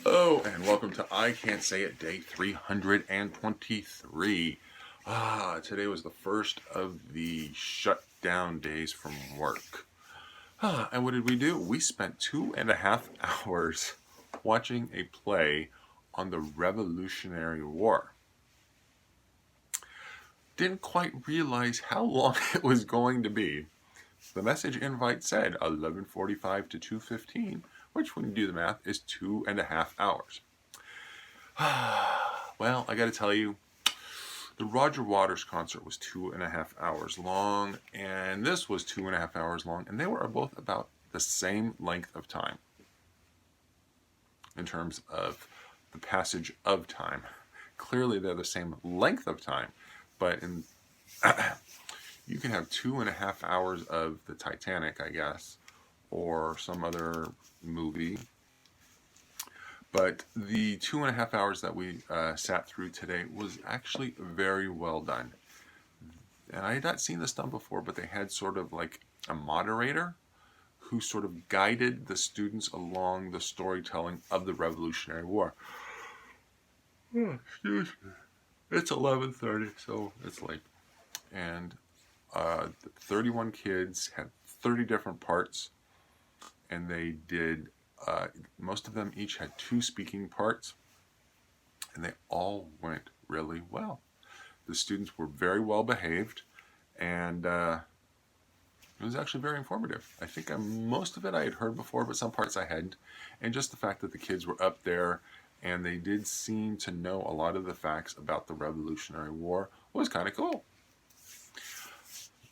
Hello and welcome to I Can't Say It Day 323. Today was the first of the shutdown days from work. And what did we do? We spent 2.5 hours watching a play on the Revolutionary War. Didn't quite realize how long it was going to be. The message invite said 11:45 to 2:15, which when you do the math is 2.5 hours. Well, I got to tell you, the Roger Waters concert was 2.5 hours long, and this was 2.5 hours long, and they were both about the same length of time in terms of the passage of time. Clearly, they're the same length of time, but you can have 2.5 hours of the Titanic, I guess, or some other movie. But the 2.5 hours that we sat through today was actually very well done. And I had not seen this done before, but they had sort of like a moderator who sort of guided the students along the storytelling of the Revolutionary War. Oh, excuse me. It's 11:30, so it's late. And 31 kids had 30 different parts, and they did most of them each had 2 speaking parts, and they all went really well. The students were very well behaved, and it was actually very informative. I think most of it I had heard before, but some parts I hadn't. And just the fact that the kids were up there and they did seem to know a lot of the facts about the Revolutionary War was kind of cool.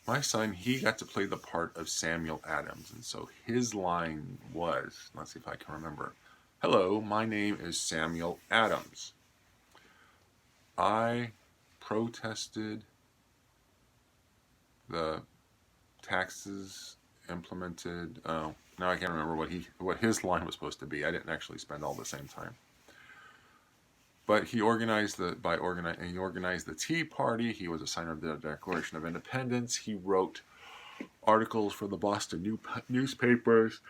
My son, he got to play the part of Samuel Adams, and so his line was, let's see if I can remember. Hello, my name is Samuel Adams. I protested the taxes implemented. Oh, now I can't remember what his line was supposed to be. I didn't actually spend all the same time. But he organized the Tea Party. He was a signer of the Declaration of Independence. He wrote articles for the Boston newspapers,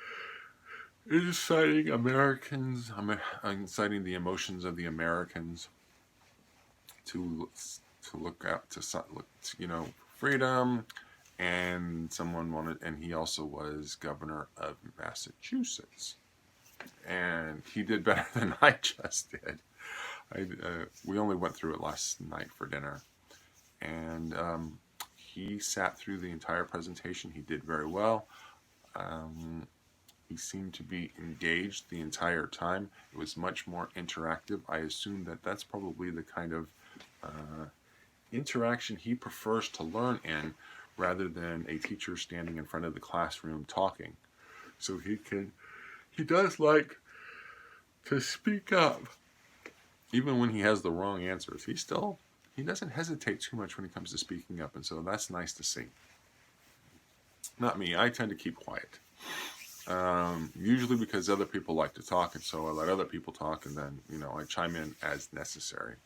inciting Americans, inciting the emotions of the Americans to look out to freedom. And he also was governor of Massachusetts, and he did better than I just did. We only went through it last night for dinner, and he sat through the entire presentation. He did very well. He seemed to be engaged the entire time. It was much more interactive. I assume that that's probably the kind of interaction he prefers to learn in, rather than a teacher standing in front of the classroom talking. So he does like to speak up. Even when he has the wrong answers, he doesn't hesitate too much when it comes to speaking up, and so that's nice to see. Not me. I tend to keep quiet. Usually because other people like to talk, and so I let other people talk, and then I chime in as necessary.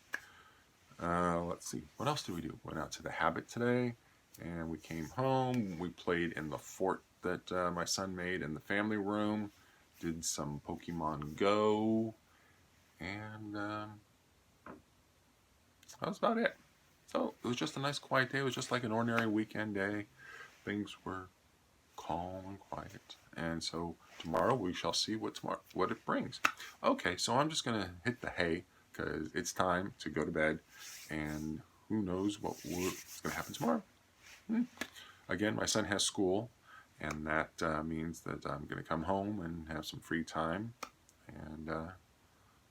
Let's see. What else did we do? Went out to the Habit today, and we came home. We played in the fort that my son made in the family room. Did some Pokemon Go. And that was about it. So it was just a nice quiet day. It was just like an ordinary weekend day. Things were calm and quiet. And so tomorrow we shall see what it brings. Okay, so I'm just going to hit the hay because it's time to go to bed. And who knows what's going to happen tomorrow. Again, my son has school, and that means that I'm going to come home and have some free time. And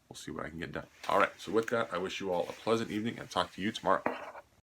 we'll see what I can get done. All right, so with that, I wish you all a pleasant evening and talk to you tomorrow.